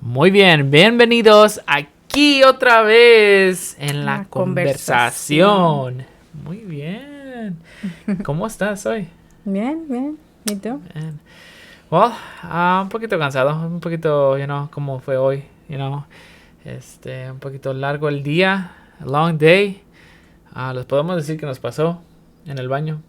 Muy bien, bienvenidos aquí otra vez en la conversación. Muy bien. ¿Cómo estás hoy? Bien. ¿Y tú? Bien. Well, un poquito cansado, un poquito, como fue hoy, un poquito largo el día, a long day. Les podemos decir que nos pasó en el baño.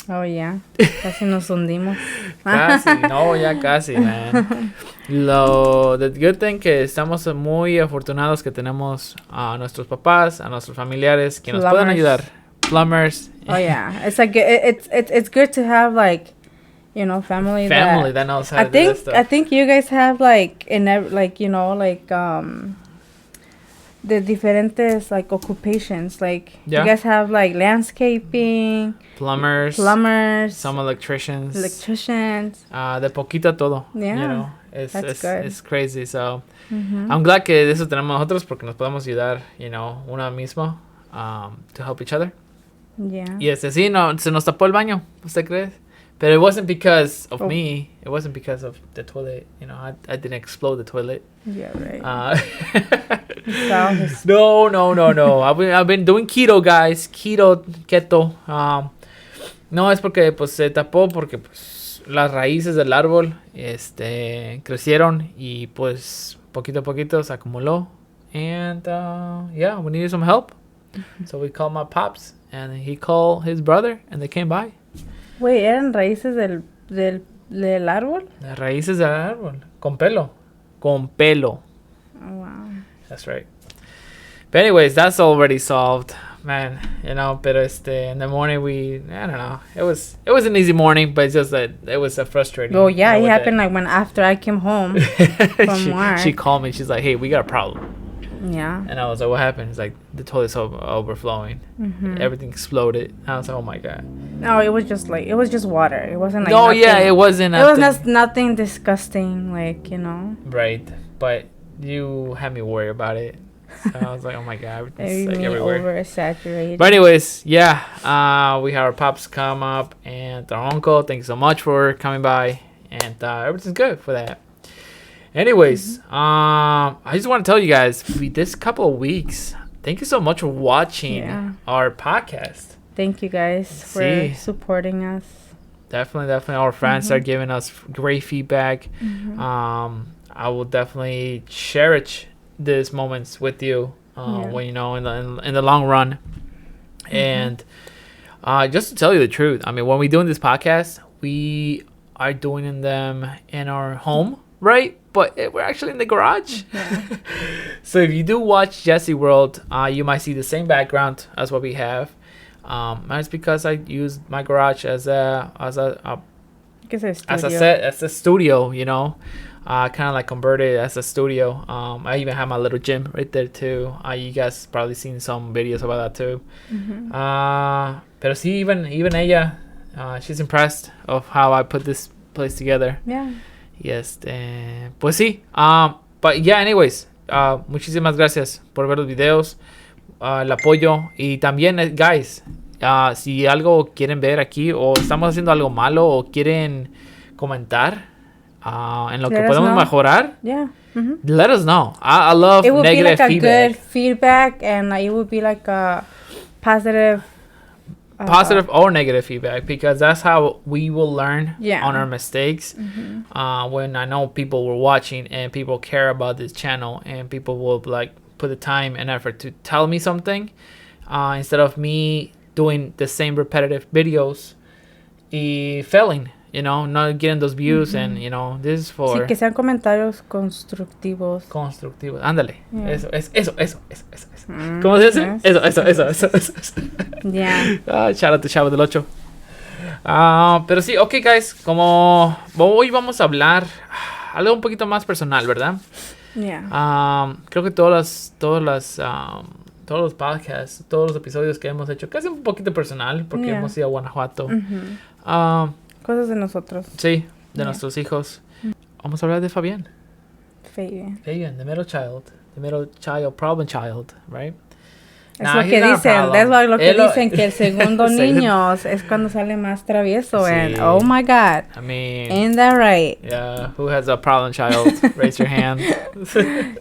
Oh, ya. Casi nos hundimos. Casi, no, ya casi, man. The good thing que estamos muy afortunados que tenemos a nuestros papás, a nuestros familiares que nos pueden ayudar. Plumbers. Oh, yeah. It's like it's good to have family that knows how to do this stuff. I think you guys have the different occupations. Like Yeah. you guys have landscaping, plumbers, some electricians. De poquito a todo. Yeah. That's good. It's crazy. So I'm glad que de eso tenemos nosotros porque nos podemos ayudar, uno mismo, to help each other. Yeah. Y sí, no, se nos tapó el baño, ¿usted cree? But it wasn't because of me. It wasn't because of the toilet. I didn't explode the toilet. Yeah, right. No. I've been doing keto, guys. Keto. No, es porque pues se tapó porque pues las raíces del árbol crecieron y pues poquito a poquito se acumuló. And yeah, we needed some help. So we called my pops and he called his brother and they came by. Güey, ¿eran raíces del árbol? Las raíces del árbol. Con pelo. Con pelo. Oh, wow. That's right. But anyways, that's already solved. Man, but in the morning I don't know. It was an easy morning, but it's just that it was frustrating. Oh, yeah, it happened when after I came home from work. She called me. She's like, hey, we got a problem. Yeah. And I was like, what happened? It's like, the toilet's overflowing. Mm-hmm. Everything exploded. I was like, oh my God. No, it was just water. It wasn't No, nothing. Yeah, it wasn't. It was nothing disgusting, Right. But you had me worry about it. So I was like, oh my God, everything's everywhere. Oversaturated. But anyways, yeah, we had our pops come up and our uncle. Thank you so much for coming by. And everything's good for that. Anyways, I just want to tell you guys, this couple of weeks, thank you so much for watching our podcast. Thank you guys for supporting us. Definitely. Our friends are giving us great feedback. Mm-hmm. I will definitely cherish these moments with you when in the long run. Mm-hmm. And just to tell you the truth, I mean, when we're doing this podcast, we are doing them in our home, right? But we're actually in the garage. Yeah. So if you do watch Jesse World, you might see the same background as what we have. And it's because I used my garage as a studio, kind of like converted as a studio. I even have my little gym right there too. You guys probably seen some videos about that too. Mm-hmm. Pero sí, even ella, she's impressed of how I put this place together. Yeah. Yes, pues sí. But yeah, anyways, muchísimas gracias por ver los videos, el apoyo y también, guys, si algo quieren ver aquí o estamos haciendo algo malo o quieren comentar en lo que podemos mejorar, let us know. I love negative feedback. It would be like a good feedback and it would be like a positive or negative feedback, because that's how we will learn on our mistakes. Mm-hmm. When I know people were watching and people care about this channel and people will put the time and effort to tell me something, instead of me doing the same repetitive videos y failing, not getting those views. Mm-hmm. And this is for sí, que sean comentarios constructivos. Ándale. Eso. ¿Cómo se dice? Eso. Yeah. Shout out to Chavo del 8. Pero sí, okay, guys, como hoy vamos a hablar algo un poquito más personal, ¿verdad? Yeah. Creo que todos los podcasts, todos los episodios que hemos hecho, casi un poquito personal, porque hemos ido a Guanajuato. Mm-hmm. Cosas de nosotros. Sí, de nuestros hijos. Vamos a hablar de Fabián, the middle child, problem child, right? Es lo que dicen, es lo que dicen, que el segundo niño es cuando sale más travieso. Sí. And oh my God, I mean, ain't that right? Yeah, who has a problem child? Raise your hand.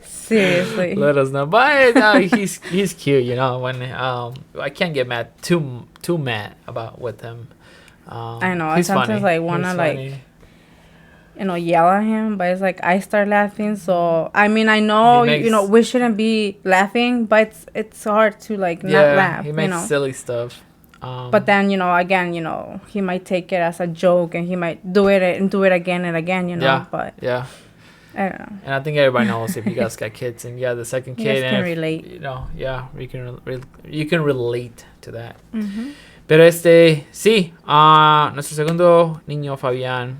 Seriously, let us know. But he's cute, you know. When I can't get too mad with him. I know. I sometimes like wanna like, you know, yell at him, but it's like I start laughing. So I mean, I know you know we shouldn't be laughing, but it's hard to like not laugh. He makes you know? silly stuff. But then you know, again, you know, he might take it as a joke, and he might do it again and again. You know, yeah, but yeah. I don't know. And I think everybody knows if you guys got kids and the second kid, you guys can relate. You know, yeah, you can relate to that. Mm-hmm. Pero sí, nuestro segundo niño Fabián,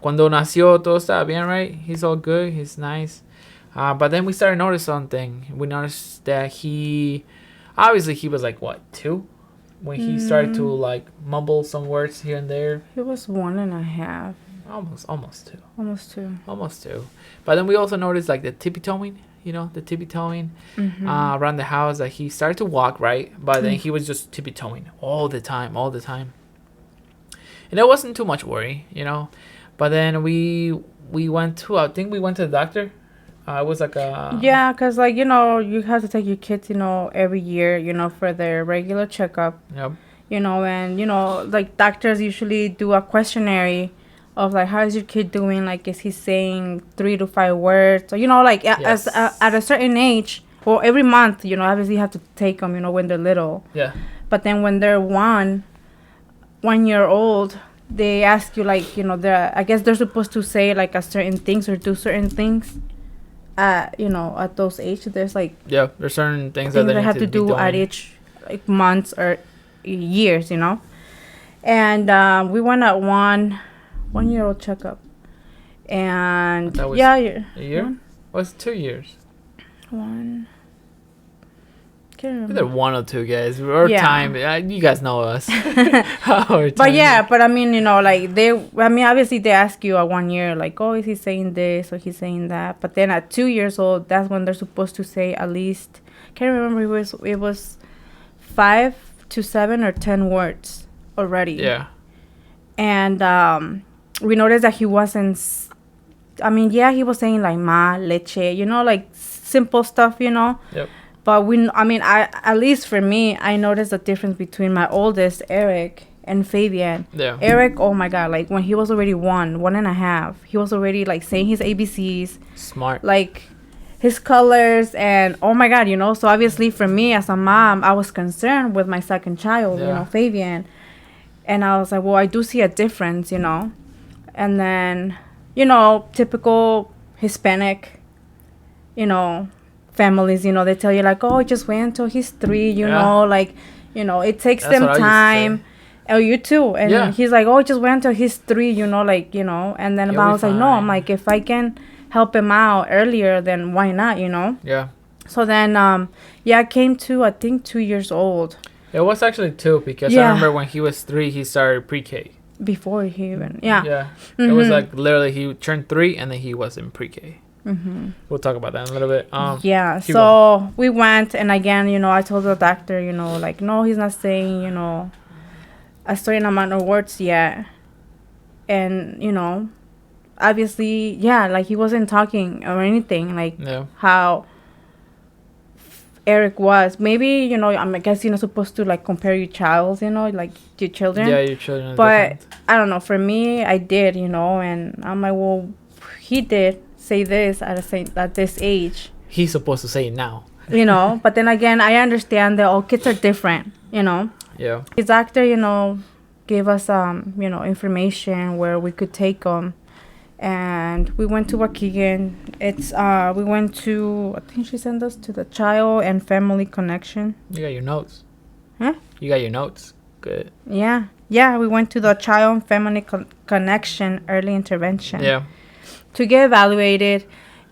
cuando nació todo estaba bien, right? He's all good, he's nice. But then we started noticing something. We noticed that he was like what, 2? When he started to like mumble some words here and there. He was 1.5. Almost 2. Almost 2. But then we also noticed like the tippy-toeing, you know, mm-hmm. Around the house, that he started to walk, right? But then he was just tippy-toeing all the time. And it wasn't too much worry, you know. But then we went to, I think we went to the doctor. It was like a... Yeah, because, like, you know, you have to take your kids, you know, every year, you know, for their regular checkup. Yep. You know, and, you know, like, doctors usually do a questionnaire of, like, how is your kid doing? Like, is he saying 3 to 5 words? So, you know, like, yes. At a certain age, well, every month, you know, obviously you have to take them, you know, when they're little. Yeah. But then when they're 1 year old, they ask you, like, you know, I guess they're supposed to say, like, a certain things or do certain things. You know, at those ages, there's like there's certain things that they have to do at each like months or years, you know. And we went at 1 year old checkup, and a year. Was 2 years. 1. Either 1 or 2, guys. Our time, you guys know us. But yeah, but I mean, you know, like obviously they ask you at 1 year, like, oh, is he saying this or he's saying that? But then at 2 years old, that's when they're supposed to say at least, can't remember, it was 5 to 7 or 10 words already. Yeah. And we noticed that he wasn't. I mean, yeah, he was saying like ma, leche, you know, like simple stuff, you know. Yep. But I at least for me, I noticed the difference between my oldest, Eric, and Fabian. Yeah. Eric, oh my God, like when he was already 1.5, he was already like saying his ABCs. Smart. Like his colors, and oh my God, you know. So obviously for me as a mom, I was concerned with my second child, you know, Fabian. And I was like, well, I do see a difference, you know. And then, you know, typical Hispanic, you know, families, you know, they tell you like, oh, just wait until he's 3, you know, like, you know, it takes them time. Oh, you too. And he's like, oh, just wait until he's 3, you know, like, you know. And then I was like, no, I'm like, if I can help him out earlier, then why not, you know? Yeah. So then, I came to, I think, 2 years old. It was actually 2, because I remember when he was 3, he started pre-K. Before he even, Yeah. Mm-hmm. It was like literally he turned 3 and then he was in pre-K. Mm-hmm. We'll talk about that in a little bit. So we went, and again, you know, I told the doctor, you know, like, no, he's not saying, you know, a certain amount of words yet. And, you know, obviously, like he wasn't talking or anything, like how Eric was. Maybe, you know, I guess you're not supposed to like compare your child, you know, like your children. Yeah, your children. But I don't know. For me, I did, you know, and I'm like, well, he did say this at this age. He's supposed to say it now. You know, but then again, I understand that all kids are different, you know. Yeah. His doctor, you know, gave us you know, information where we could take them. And we went to Waukegan. We went to, I think she sent us to the Child and Family Connection. You got your notes. Huh? You got your notes. Good. Yeah, we went to the Child and Family Connection Early Intervention. Yeah. To get evaluated.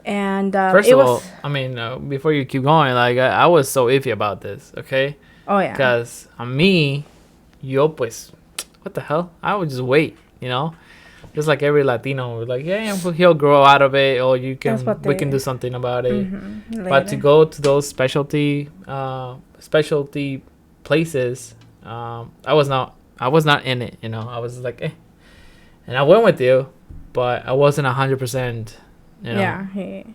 And first of all, I mean, before you keep going, like I was so iffy about this, okay? Oh, yeah. Because me, yo pues, what the hell? I would just wait, you know? Just like every Latino, like, yeah, he'll grow out of it, or we can do something about it. Mm-hmm. But to go to those specialty specialty places, I was not in it. I was like, and I went with you, but I wasn't 100%.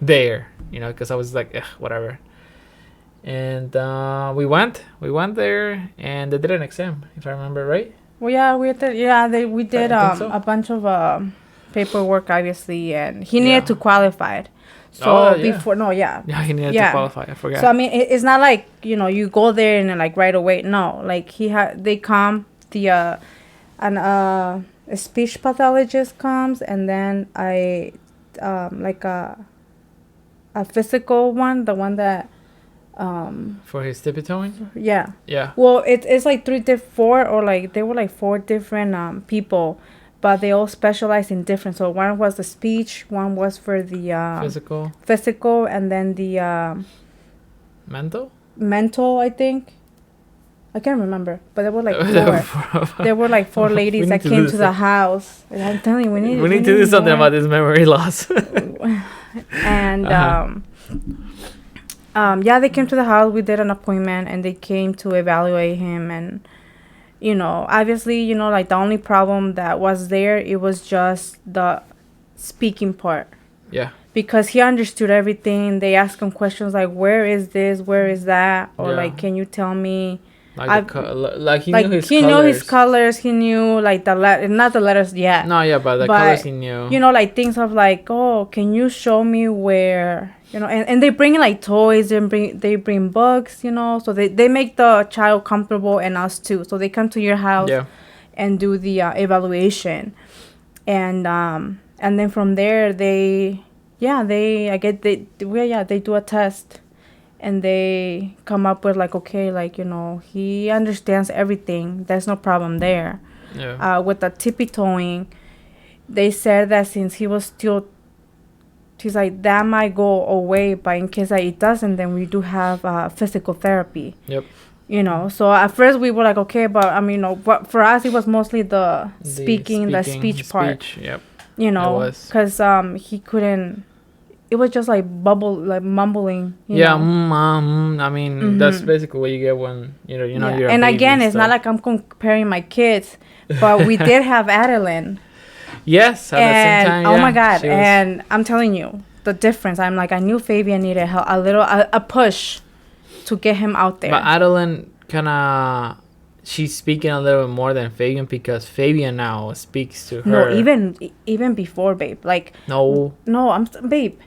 There. Because I was like, whatever. And we went there, and they did an exam, if I remember right. Well, yeah, we did a bunch of paperwork, obviously, and he needed to qualify it. So he needed to qualify. I forgot. So I mean, it's not like you go there and like right away. No, like they come a speech pathologist comes, and then like a physical one, the one that for his tiptoeing. Yeah. Yeah. Well, it's like there were like 4 different people. But they all specialize in different. So one was the speech, one was for the physical, and then the mental, I think. I can't remember, but there were like 4. There were like 4 ladies that came to the house. And I'm telling you, we need to do something about this memory loss. And they came to the house. We did an appointment, and they came to evaluate him. And obviously, like the only problem that was there, it was just the speaking part. Yeah. Because he understood everything. They asked him questions like, where is this? Where is that? Or like, can you tell me? He knew his colors. He knew like not the letters yet. No, yeah, but the colors he knew. Like things of like, oh, can you show me where? And they bring like toys and they bring books. So they make the child comfortable and us too. So they come to your house and do the evaluation, and then from there they do a test. And they come up with like, okay, like, he understands everything. There's no problem there. Yeah. With the tippy-toeing, they said that since he was still, he's like, that might go away. But in case that it doesn't, then we do have physical therapy. Yep. So at first we were like, okay, but I mean, but for us, it was mostly the speech part. Yep. Because he couldn't. It was just like mumbling. I mean, that's basically what you get when you're and again, it's not like I'm comparing my kids, but we did have Adeline. Yes, at the same time. Oh my God! And I'm telling you the difference. I'm like, I knew Fabian needed help, a push to get him out there. But Adeline she's speaking a little bit more than Fabian, because Fabian now speaks to her. No, even before, babe. Like babe.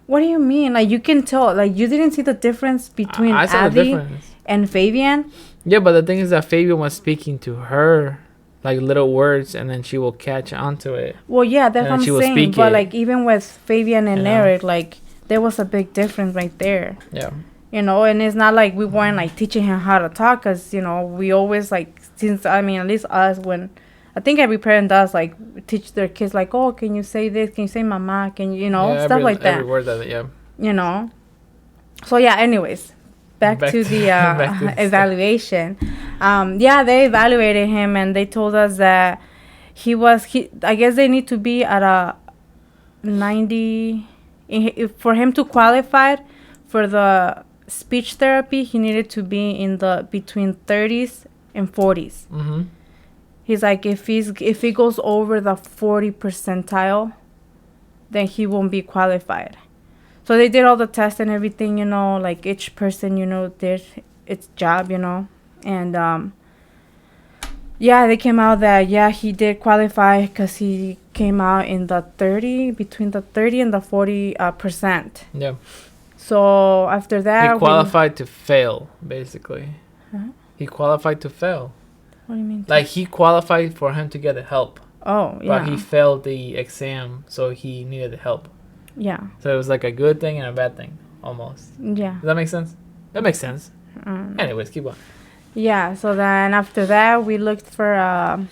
What do you mean? Like, you can tell. Like, you didn't see the difference between Abby and Fabian? Yeah, but the thing is that Fabian was speaking to her, like, little words, and then she will catch onto it. Well, yeah, that's what I'm saying. But, like, even with Fabian and Eric, like, there was a big difference right there. Yeah. And it's not like we weren't, like, teaching him how to talk, because, we always, like, at least us, when... I think every parent does, like, teach their kids, like, oh, can you say this? Can you say mama? Can you, stuff like that. Every word of it, yeah. So, yeah, anyways, back to the evaluation. They evaluated him, and they told us that I guess they need to be at a 90, for him to qualify for the speech therapy, he needed to be in the between 30s and 40s. Mm-hmm. He's like, if he goes over the 40 percentile, then he won't be qualified. So they did all the tests and everything, like each person, did its job, and they came out that he did qualify, because he came out in between the 30 and the 40%. Yeah. So after that, he qualified to fail, basically. Huh? He qualified to fail. What do you mean? Like, he qualified for him to get the help. Oh, yeah. But he failed the exam, so he needed the help. Yeah. So it was like a good thing and a bad thing, almost. Yeah. Does that make sense? That makes sense. Anyways, keep on. Yeah, so then after that, we looked for a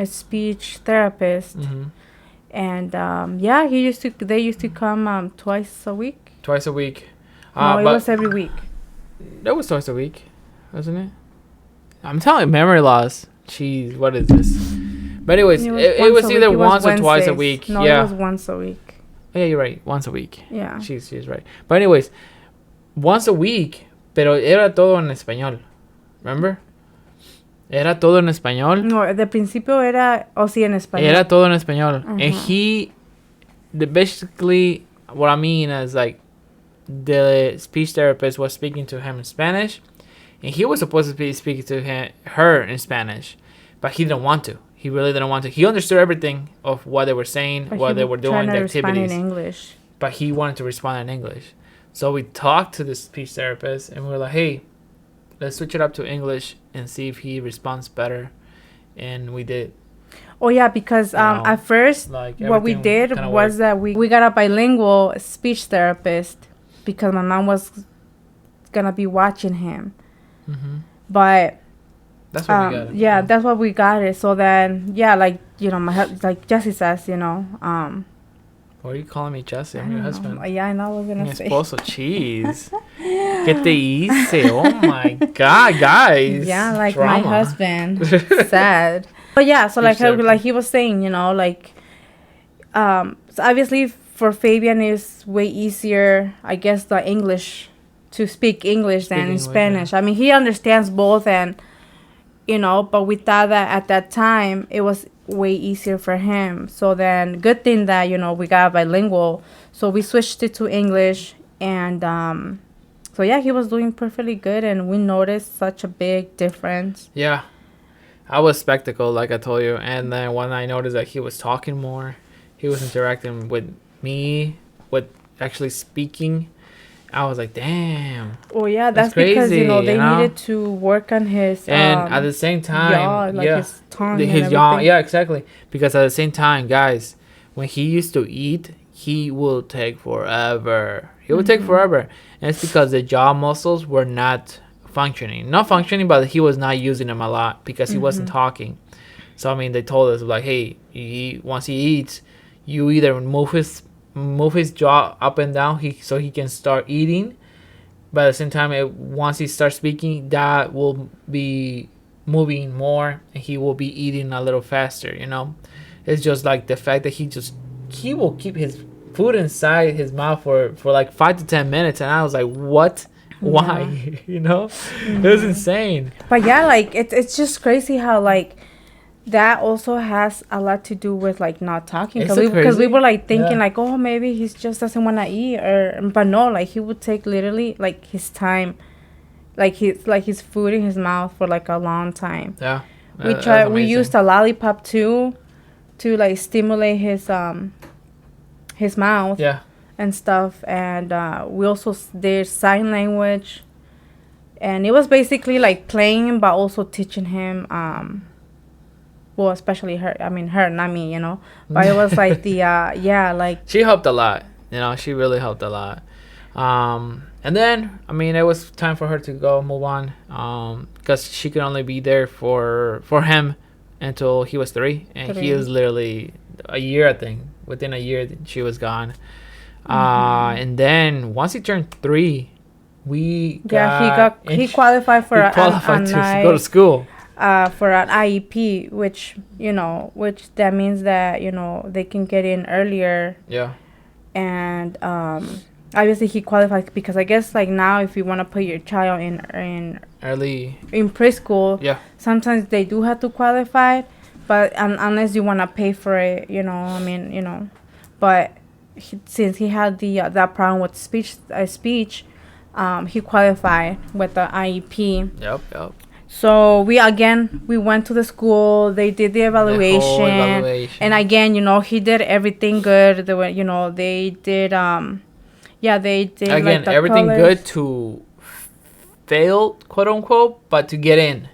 speech therapist. Mm-hmm. And, they used to come twice a week. Twice a week. No, it was every week. That was twice a week, wasn't it? I'm telling you, memory loss. Jeez, what is this? But anyways, it was either once or twice a week. No, it was once a week. Yeah, you're right. Once a week. Yeah. She's right. But anyways, once a week, Pero era todo en español. Remember? Era todo en español. No, de principio era, sí, en español. Era todo en español. And basically, what I mean is like, the speech therapist was speaking to him in Spanish, and he was supposed to be speaking to her in Spanish, but he didn't want to. He really didn't want to. He understood everything of what they were saying, but what they were doing, the activities. In English. But he wanted to respond in English. So we talked to the speech therapist, and we were like, hey, let's switch it up to English and see if he responds better. And we did. Oh, yeah, because at first, like, what we did was that we got a bilingual speech therapist because my mom was going to be watching him. Mm-hmm. But... That's what we got. Yeah, that's what we got it. So then, yeah, like, you know, like Jesse says, you know. Why are you calling me Jesse? I'm your husband. Yeah, I know what I was going to say. Esposo, cheese. Que te hice? Oh, my God, guys. Yeah, like Drama. My husband. Sad. But yeah, so like he was saying, you know, like, so obviously for Fabian it's way easier, I guess, the English, to speak English than in Spanish. Yeah. I mean, he understands both, and, you know, but we thought that at that time it was way easier for him. So then, good thing that, you know, we got bilingual. So we switched it to English, and so yeah, he was doing perfectly good, and we noticed such a big difference. Yeah, I was spectacle, like I told you, and then when I noticed that he was talking more, he was interacting with me, with actually speaking, I was like, damn. Oh, yeah, that's crazy, because, you know, they needed to work on his... And at the same time... yaw, like his tongue his yaw, yeah, exactly. Because at the same time, guys, when he used to eat, he will take forever. He would take forever. And it's because the jaw muscles were not functioning. Not functioning, but he was not using them a lot because he wasn't talking. So, I mean, they told us, like, hey, once he eats, you either move his jaw up and down so he can start eating, but at the same time, once he starts speaking, that will be moving more and he will be eating a little faster, you know. It's just like the fact that he will keep his food inside his mouth for like 5 to 10 minutes, and I was like, what? Why? Yeah. You know, it was insane. But yeah, like it's just crazy how, like, that also has a lot to do with, like, not talking, because we were like thinking like, oh, maybe he just doesn't want to eat, but no, like, he would take literally like his time, like his food in his mouth for like a long time. Yeah, we used a lollipop too to like stimulate his mouth, yeah, and stuff, and we also did sign language, and it was basically like playing but also teaching him well, especially her. I mean, her, not me, you know. But it was like the, yeah, like... She helped a lot. You know, she really helped a lot. And then, I mean, it was time for her to go, move on. Because she could only be there for him until he was 3. And he was literally a year, I think. Within a year, she was gone. And then, once he turned 3, he qualified for to go to school. For an IEP, which that means that, you know, they can get in earlier. Yeah. And obviously he qualified because I guess, like, now if you want to put your child in preschool, yeah, sometimes they do have to qualify, but unless you want to pay for it, you know, I mean, you know, but since he had that problem with speech, he qualified with the IEP. Yep. So we went to the school. They did the evaluation. And again, you know, he did everything good. They did again, like everything colors. Good to fail, quote unquote, but to get in.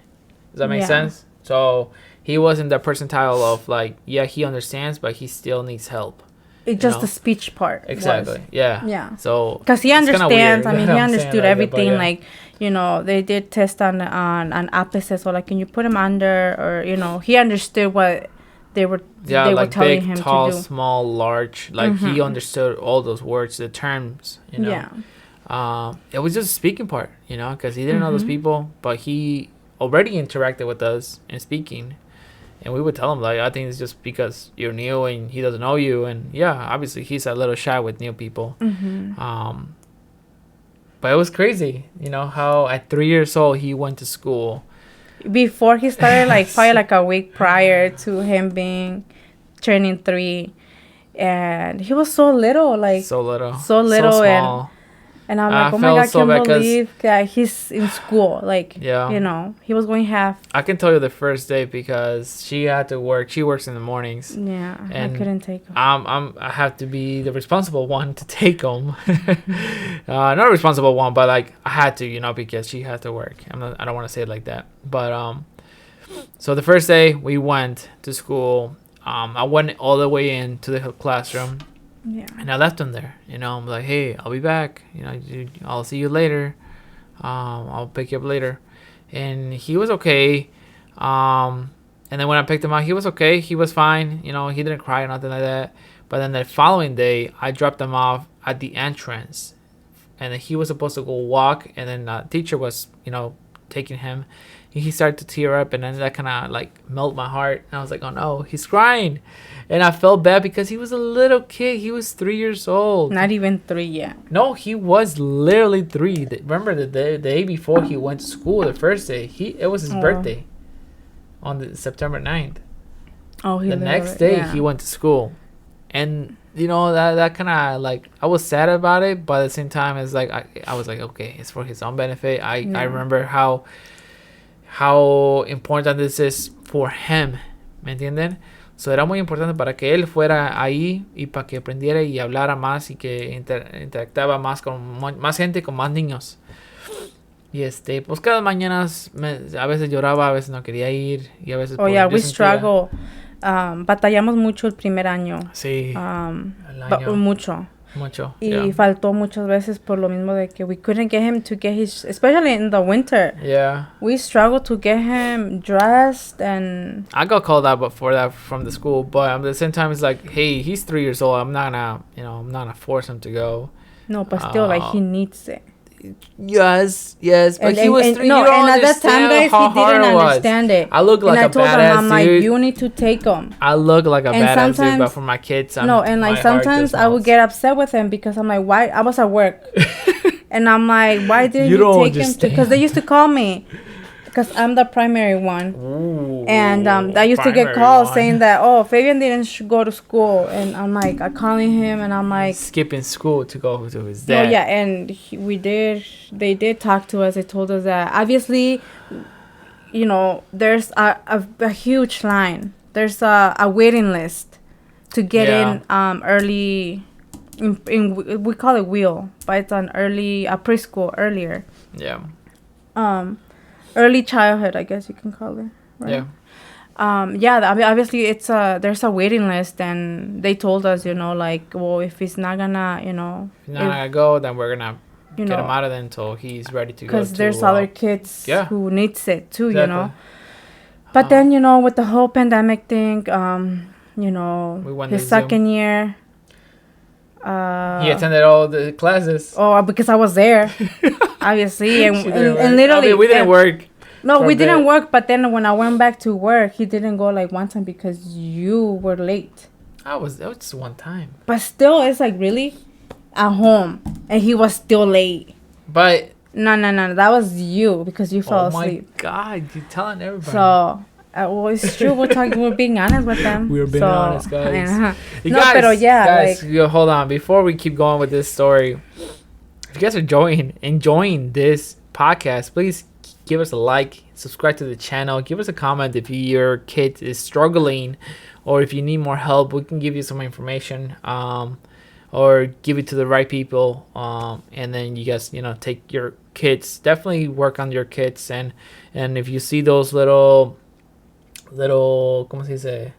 Does that make sense? So he wasn't the percentile of like, yeah, he understands, but he still needs help. It's just the speech part. Exactly. Yeah. So because he understands. I mean, he understood everything. Like, you know, they did test on opposites, or like, can you put him under, or, you know, he understood what they were like telling big, him tall, to do. Small, large. Like, he understood all those words, the terms, you know. Yeah. It was just a speaking part, you know, because he didn't know those people, but he already interacted with us in speaking. And we would tell him, like, I think it's just because you're new and he doesn't know you. And, yeah, obviously he's a little shy with new people. But it was crazy, how at 3 years old he went to school. Before he started, like probably like a week prior to him being turning 3, and he was so little, like so little, so small. And I'm like, oh my God, I can't believe that he's in school. Like, he was going half. I can tell you the first day because she had to work. She works in the mornings. Yeah, and I couldn't take him. I have to be the responsible one to take him. Not a responsible one, but like I had to, because she had to work. I don't want to say it like that. But so the first day we went to school. I went all the way into the classroom. Yeah. And I left him there. I'm like, hey, I'll be back. I'll see you later. I'll pick you up later. And he was okay. And then when I picked him up, he was okay. He was fine. He didn't cry or nothing like that. But then the following day, I dropped him off at the entrance. And then he was supposed to go walk. And then the teacher was, taking him. He started to tear up. And then that kind of like melted my heart. And I was like, oh no, he's crying. And I felt bad because he was a little kid. He was 3 years old. Not even 3 yet. No, he was literally 3. Remember the day before he went to school, the first day. It was his birthday on September 9th. Oh, the next day he went to school. And, that kind of like, I was sad about it. But at the same time, it's like, I was like, okay, it's for his own benefit. I remember how important this is for him. ¿Me entienden? So era muy importante para que él fuera ahí y para que aprendiera y hablara más y que interactuaba más con más gente, con más niños. Y pues cada mañana a veces lloraba, a veces no quería ir y a veces... Oh yeah, we struggle. Batallamos mucho el primer año. Sí. El año. Mucho. Y yeah. faltó muchas veces por lo mismo de que we couldn't get him to get his, especially in the winter. Yeah. We struggled to get him dressed and... I got called out for that from the school, but at the same time it's like, hey, he's 3 years old. I'm not gonna force him to go. No, but still, like, he needs it. Yes, but he was 3. No, you don't and at that time, guys, he didn't understand it. I look like a badass dude. And I told him, I'm like, you need to take him. I look like a badass dude, but for my kids, sometimes I would get upset with him because I'm like, why? I was at work. And I'm like, why didn't you take him? Because they used to call me. Because I'm the primary one. Ooh, and I used to get calls saying that, oh, Fabian didn't go to school. And I'm like, I'm calling him and I'm like... skipping school to go to his dad. Oh, yeah. And they did talk to us. They told us that, obviously, there's a huge line. There's a waiting list to get in early... we call it wheel, but it's an early... preschool earlier. Yeah. Early childhood, I guess you can call it. Right? Yeah. I mean, obviously, there's a waiting list, and they told us, like, well, if he's not gonna, if he's not gonna go, then we're gonna get him out of there until he's ready to go. Because there's other kids who needs it too, exactly. But then, with the whole pandemic thing, his second year. He attended all the classes. Oh, because I was there, obviously, and literally we didn't work. No, we didn't work. But then when I went back to work, he didn't go like one time because you were late. That was just one time. But still, it's like really at home, and he was still late. But no, that was you because you fell asleep. Oh my God, you're telling everybody. So. Well, it's true. We're being honest with them. We're being honest, guys. Guys, hold on. Before we keep going with this story, if you guys are enjoying this podcast, please give us a like, subscribe to the channel, give us a comment if your kid is struggling, or if you need more help, we can give you some information, or give it to the right people, and then you guys, take your kids. Definitely work on your kids, and if you see those little ¿cómo se dice?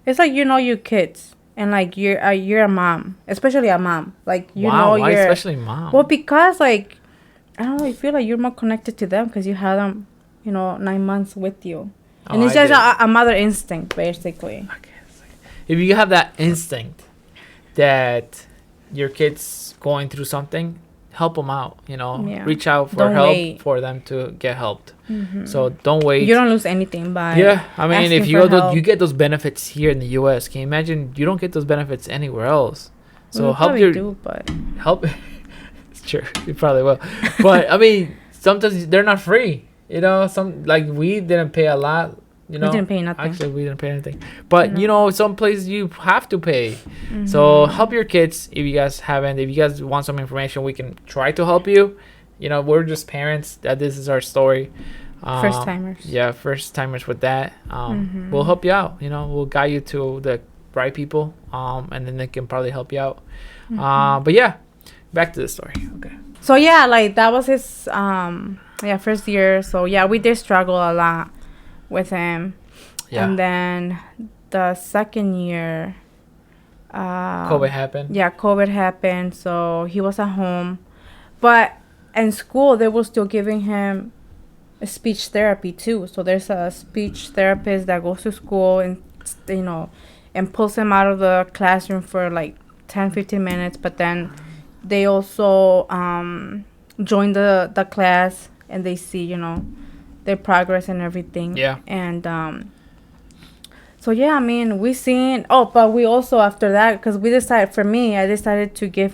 It's like your kids and like you're a mom, especially a mom. Like why especially mom? Well, because like I don't know, I feel like you're more connected to them because you have them, 9 months with you, and it's just a mother instinct basically. Okay. If you have that instinct that your kid's going through something, help them out. Reach out for help for them to get helped. Mm-hmm. So don't wait. You don't lose anything by I mean, if you get those benefits here in the U.S., can you imagine you don't get those benefits anywhere else? So help but help. It's True. You probably will. But I mean, sometimes they're not free. You know, some like we didn't pay a lot. You know, we didn't pay nothing. Actually, we didn't pay anything. But you know, some places you have to pay. So help your kids if you guys haven't. If you guys want some information, we can try to help you. You know, we're just parents. That this is our story. First timers. Yeah, first timers with that. We'll help you out. You know, we'll guide you to the right people. And then they can probably help you out. But yeah, back to the story. Okay. So yeah, like that was his first year. So yeah, we did struggle a lot with him. Yeah. And then the second year, COVID happened. Yeah, COVID happened. So he was at home, but in school they were still giving him speech therapy too. So there's a speech therapist that goes to school and and pulls him out of the classroom for like 10-15 minutes, but then they also join the class and they see their progress and everything. Yeah. And so yeah, I mean, we seen but we also, after that, because I decided to get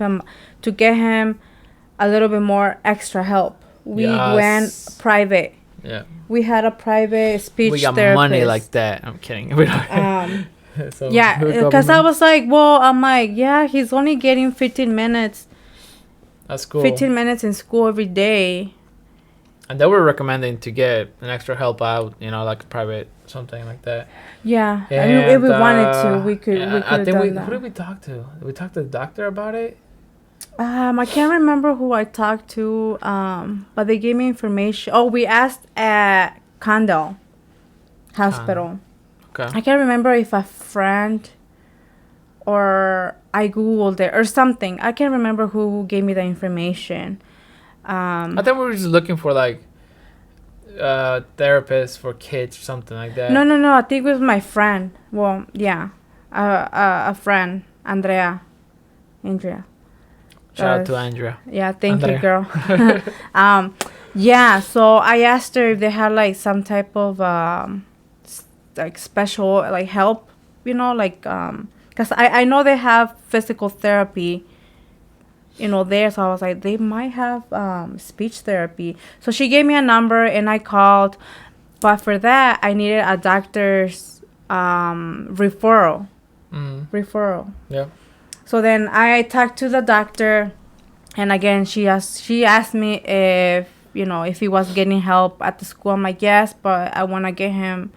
him a little bit more extra help. We went private. Yeah. We had a private speech therapist. We got money like that. I'm kidding. We don't. So yeah, because I was like, he's only getting 15 minutes. That's cool. 15 minutes in school every day. And they were recommending to get an extra help out, like a private, something like that. Yeah. And I mean, if we wanted to, we could have done that. Who did we talk to? Did we talk to the doctor about it? I can't remember who I talked to, but they gave me information. Oh, we asked at Condell Hospital. Okay. I can't remember if a friend or I Googled it or something. I can't remember who gave me the information. I think we were just looking for like therapists for kids or something like that. No. I think it was my friend. Well, yeah, a friend, Andrea. Shout out to Andrea. Yeah, thank you, girl. Yeah. So I asked her if they had like some type of like special like help, because I know they have physical therapy, there. So I was like, they might have speech therapy. So she gave me a number and I called, but for that I needed a doctor's referral. Yeah. So then I talked to the doctor, and again she asked me if he was getting help at the school. I'm like, yes, but I want to get him,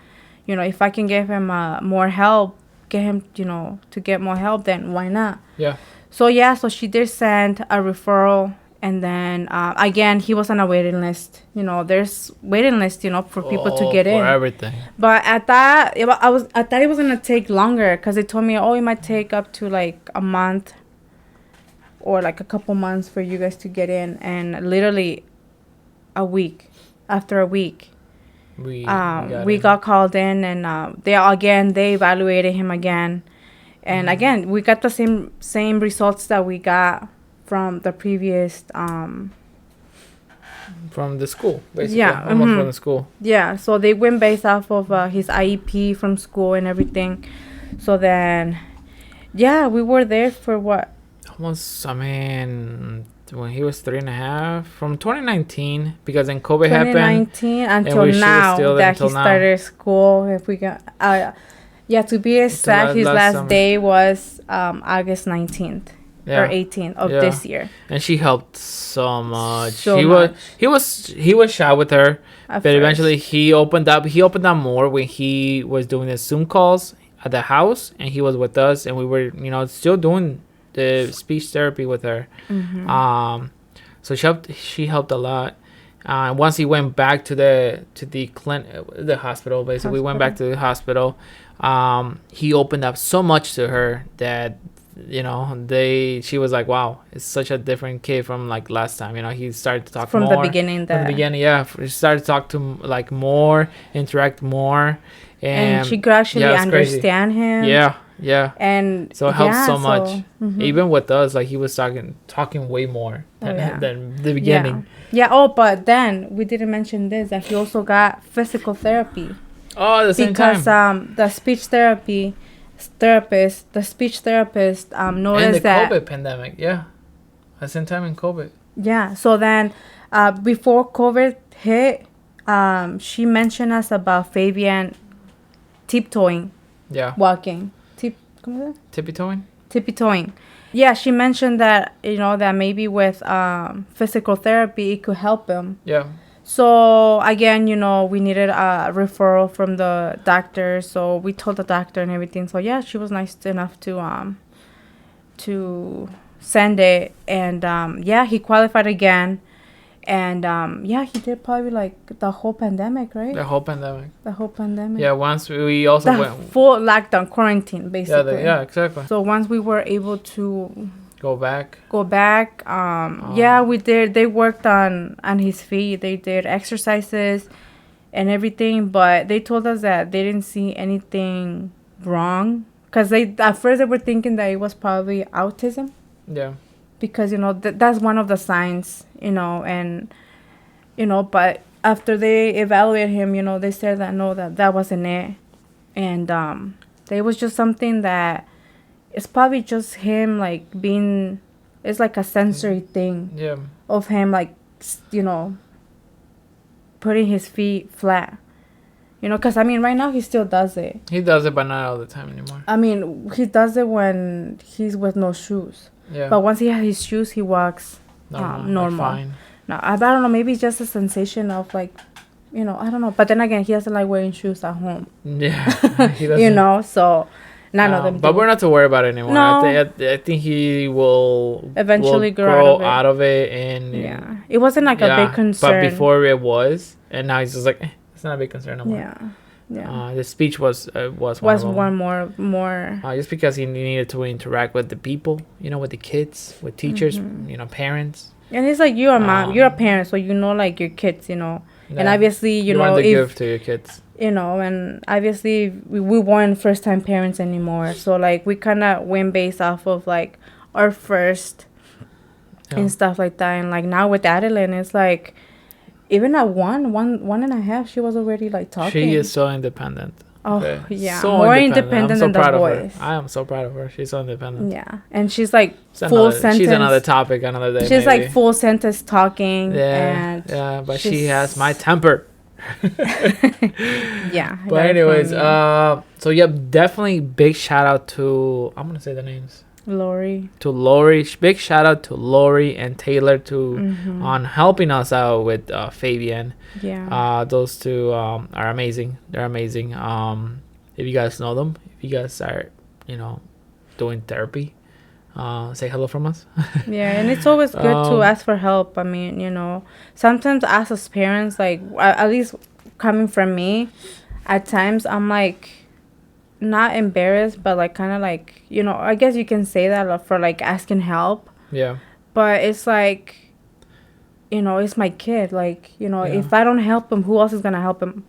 if I can give him more help, get him to get more help, then why not? Yeah. So so she did send a referral, and then again he was on a waiting list. There's waiting list for people to get in for everything. But I thought it was gonna take longer, because they told me, it might take up to like a month or like a couple months for you guys to get in. And literally after a week we got called in, and they evaluated him again. And again, we got the same results that we got from the previous from the school, basically. Yeah. Almost from the school. Yeah, so they went based off of his IEP from school and everything. So then we were there for what? Almost, when he was 3.5, from 2019, because then COVID happened. 2019 until now that he started school. If we got to be exact, his last day was August 19th. Or 18th of this year. And she helped so much. He was shy with her, but eventually he opened up more when he was doing the Zoom calls at the house, and he was with us, and we were still doing the speech therapy with her. So she helped a lot. Once he went back to the hospital, basically we went back to the hospital. He opened up so much to her that she was like, wow, it's such a different kid from like last time. He started to talk from more the beginning. He started to talk to like more, interact more, and she could actually understand him. Yeah. And so it helped so much. Even with us, like he was talking way more than the beginning. But then we didn't mention this, that he also got physical therapy. At the same time, because the speech therapist noticed and the that COVID pandemic, at the same time in COVID. Yeah. So then, before COVID hit, she mentioned us about Fabian tiptoeing, Yeah. walking, ¿cómo se dice? Tippy toeing. Tippy-toeing. Yeah, she mentioned that, that maybe with physical therapy it could help him. Yeah. So again, we needed a referral from the doctor, so we told the doctor and everything. So yeah, she was nice enough to send it, and yeah, he qualified again, and yeah, he did probably like the whole pandemic, right? The whole pandemic. The whole pandemic. Yeah. Once we also the went. full lockdown, quarantine, basically. Yeah. Exactly. So once we were able to Go back. Yeah, we did. They worked on his feet. They did exercises and everything, but they told us that they didn't see anything wrong, because at first they were thinking that it was probably autism. Yeah. Because that's one of the signs, and but after they evaluated him, they said that no, that wasn't it, and there was just something that it's probably just him, like, being, it's like a sensory thing. Yeah. Of him, like, putting his feet flat. Because, I mean, right now he still does it. He does it, but not all the time anymore. I mean, he does it when he's with no shoes. Yeah. But once he has his shoes, he walks normal. Like fine. No, I don't know. Maybe it's just a sensation of, like, I don't know. But then again, he doesn't like wearing shoes at home. Yeah. He doesn't. So... None of them. But we're not to worry about it anymore. No. I think he will eventually grow out of it, and yeah, it wasn't like a big concern. But before it was, and now he's just like, it's not a big concern anymore. Yeah. The speech was one more. Just because he needed to interact with the people, with the kids, with teachers, parents. And it's like, you're a mom, you're a parent, so like your kids, and obviously you know want to give to your kids. And obviously we weren't first time parents anymore, so like we kind of went based off of like our first and stuff like that. And like now with Adeline, it's like even at one and a half, she was already like talking. She is so independent. Oh, okay. Yeah, so more independent than the boys. I am so proud of her. She's so independent. Yeah, and she's like full sentence. She's another topic, another day. She's maybe like full sentence talking. Yeah, but she has my temper. Yeah. But anyways, so yeah, definitely big shout out to, I'm gonna say the names. Lori. Big shout out to Lori and Taylor on helping us out with Fabian. Yeah. Those two are amazing. They're amazing. If you guys know them, if you guys are, doing therapy, say hello from us. Yeah, and it's always good to ask for help. I mean, sometimes us as parents, like, at least coming from me, at times I'm like not embarrassed, but like kind of like, I guess you can say that for like asking help. Yeah. But it's like, it's my kid. Like, if I don't help him, who else is gonna help him?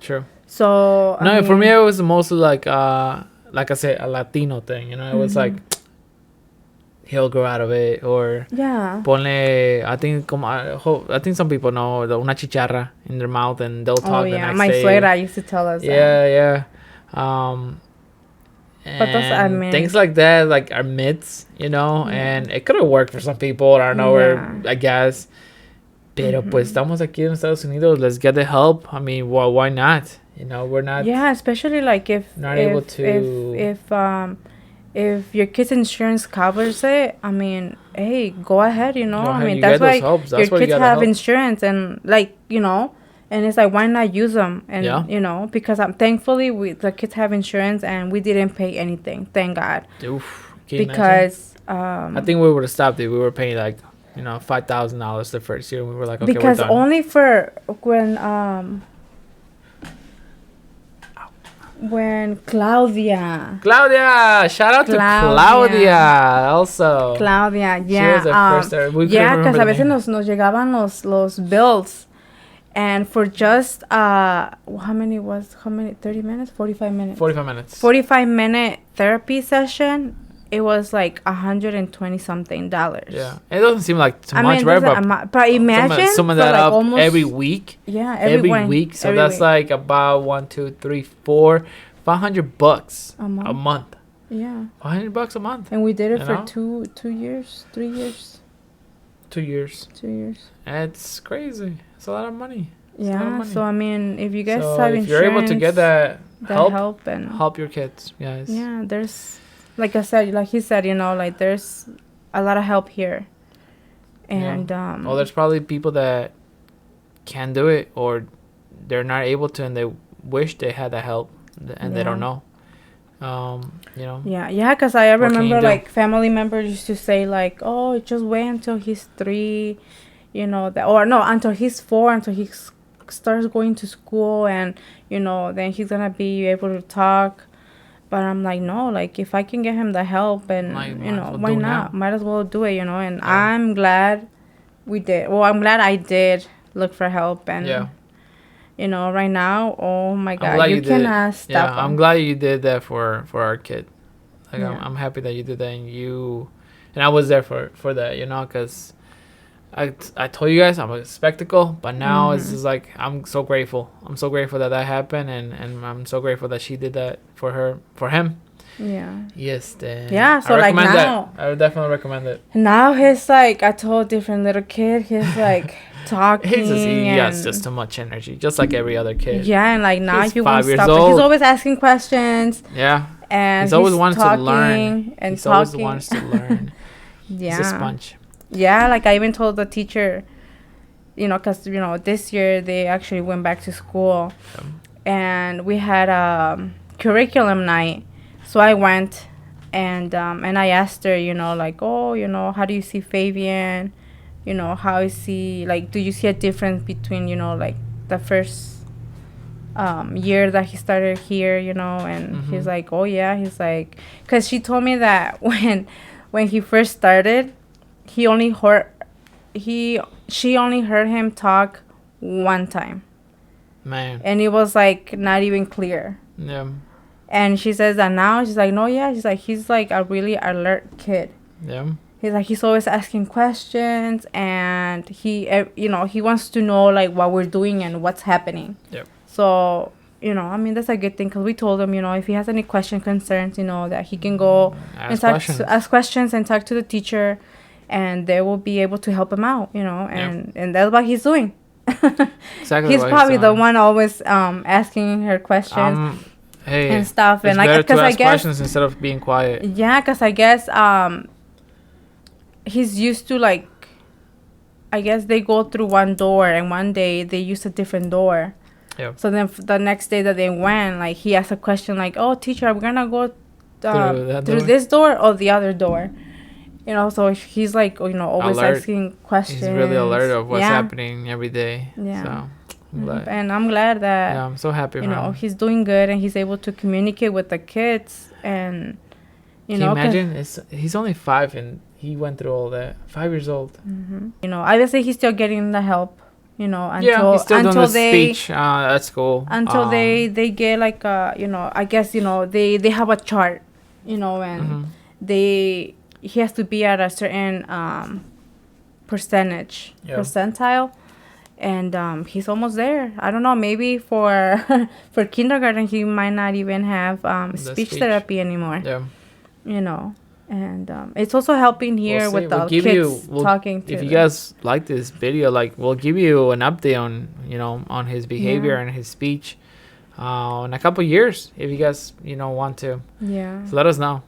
True. So for me, it was mostly like I said, a Latino thing. It was like, he'll grow out of it, or ponle, I think some people know una chicharra in their mouth and they'll talk the next my day. suegra used to tell us that. Yeah. But that's, things like that, like, are myths, and it could have worked for some people out of nowhere, I guess. Pero pues estamos aquí en Estados Unidos, let's get the help. I mean, why not? We're not. Yeah, especially like if your kid's insurance covers it, I mean, hey, go ahead, I mean, that's why your kids have insurance, and like, and it's like, why not use them? And because thankfully the kids have insurance and we didn't pay anything, thank God. Oof, because I think we would have stopped it. We were paying like $5,000 the first year. We were like, okay, because we're done. Only for when Claudia, shout out to Claudia also. Claudia, yeah. She was our first because a veces nos llegaban los bills, and for just 30 minutes, 45 minutes 45-minute therapy session, it was like $120 something. Yeah, it doesn't seem like too much, right? But imagine some of that like up almost every week. Yeah, every week. So that's like about $500 a month. Yeah, $500 a month. and we did it for 3 years. 2 years. 2 years. It's crazy. It's a lot of money. Yeah. So I mean, if you guys so have if insurance, you're able to get that help and help your kids, guys. Yeah, there's, like I said, like he said, like there's a lot of help here, and well, there's probably people that can't do it or they're not able to, and they wish they had the help, and they don't know. Yeah, because I remember like family members used to say like, oh, just wait until he's 3, or no, until he's 4, until he starts going to school, and then he's gonna be able to talk. But I'm like, no, like if I can get him the help, and why not? Might as well do it, and I'm glad we did. Well, I'm glad I did look for help, and right now, oh my God, you cannot stop him. I'm glad you did that for our kid. Like I'm happy that you did that, and I was there for that, because I told you guys I'm a spectacle, but now it's just like I'm so grateful. I'm so grateful that happened, and I'm so grateful that she did that for him. Yeah. Yes. Yeah. So like now, I would definitely recommend it. Now he's like a total different little kid. He's like talking. He has just too much energy, just like every other kid. Yeah, and like now he won't stop. He's always asking questions. Yeah. And he's always wants to learn. And he always wants to learn. Yeah. He's a sponge. Yeah, like I even told the teacher, because, this year they actually went back to school. And we had a curriculum night. So I went and I asked her, like, oh, how do you see Fabian? How is he, like, do you see a difference between, like the first year that he started here, and he's like, oh yeah, he's like, because she told me that when he first started, she only heard him talk one time. Man. And it was like not even clear. Yeah. And she says that now she's like, no, yeah, he's like a really alert kid. Yeah. He's like, he's always asking questions, and he wants to know like what we're doing and what's happening. Yep. So, I mean, that's a good thing, because we told him, if he has any concerns, that he can go ask questions and talk to the teacher, and they will be able to help him out, and that's what he's doing. Exactly. He's probably the one always asking her questions and stuff, and like, because I guess questions instead of being quiet. Yeah, because I guess he's used to, like, I guess they go through one door, and one day they use a different door. Yeah. So then the next day that they went, like, he asked a question like, oh, teacher, are we gonna go through this door or the other door? So he's like, always alert. Asking questions. He's really alert of what's happening every day. Yeah. So I'm glad. And I'm glad that I'm so happy. He's doing good, and he's able to communicate with the kids, and can you imagine? He's only 5, and he went through all that. 5 years old. Obviously he's still getting the help. Until he's still doing the speech at school. Until they get like I guess they have a chart, and he has to be at a certain percentile, and he's almost there. I don't know, maybe for kindergarten he might not even have speech therapy anymore. Yeah. And it's also helping here with the kids talking to if you guys like this video, like, we'll give you an update on his behavior and his speech in a couple years, if you guys want to. Yeah. So let us know.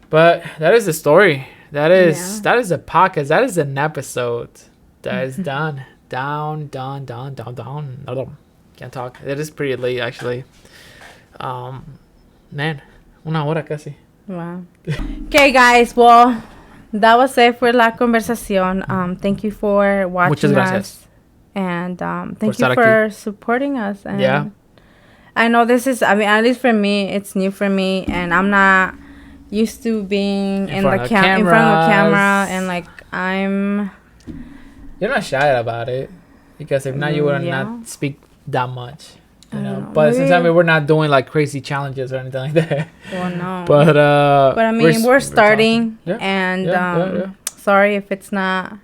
But that is the story. That is a podcast. That is an episode that is done. Done. Can't talk. It is pretty late, actually. Man, una hora casi. Wow. Okay, guys. Well, that was it for La Conversación. Thank you for watching Muchas gracias. us. And thank you for supporting us. And I know this is, I mean, at least for me, it's new for me. And I'm not used to being in front of the camera. And like, You're not shy about it. Because if not, you would not speak that much. But since we're not doing like crazy challenges or anything like that. Well, no. But I mean, we're starting, and sorry if it's not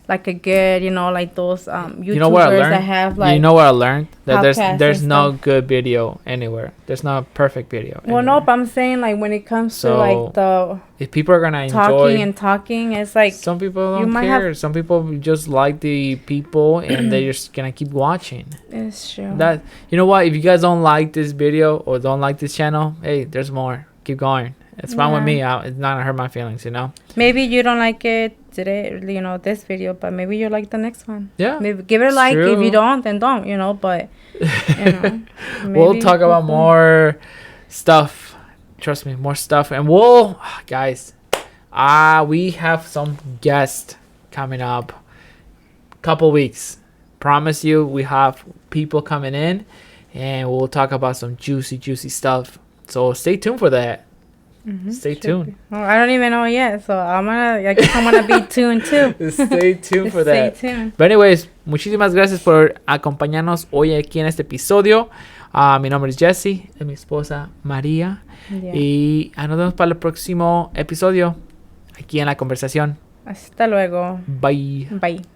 like a good, like those YouTubers you know what I learned? that have like. You know what I learned? That there's no stuff. good video anywhere. There's no perfect video. Well, no, but I'm saying like when it comes to like the. If people are gonna talking, it's like some people don't care. Some people just like the people and they're just gonna keep watching. It's true. That you know what? If you guys don't like this video or don't like this channel, hey, there's more. Keep going. It's fine with me. It's not gonna hurt my feelings, Maybe you don't like it today, this video, but maybe you like the next one. Yeah. Maybe give it a like. True. If you don't, then don't, but, we'll talk about more stuff. Trust me, more stuff. And guys, we have some guests coming up. Couple weeks. Promise you, we have people coming in and we'll talk about some juicy stuff. So stay tuned for that. Mm-hmm. Stay tuned. Well, I don't even know yet, so I guess I'm gonna be tuned too. Stay tuned for that. Stay tuned. But anyways, muchísimas gracias por acompañarnos hoy aquí en este episodio. Mi nombre es Jesse, es mi esposa María. Yeah. Y nos vemos para el próximo episodio aquí en La Conversación. Hasta luego. Bye. Bye.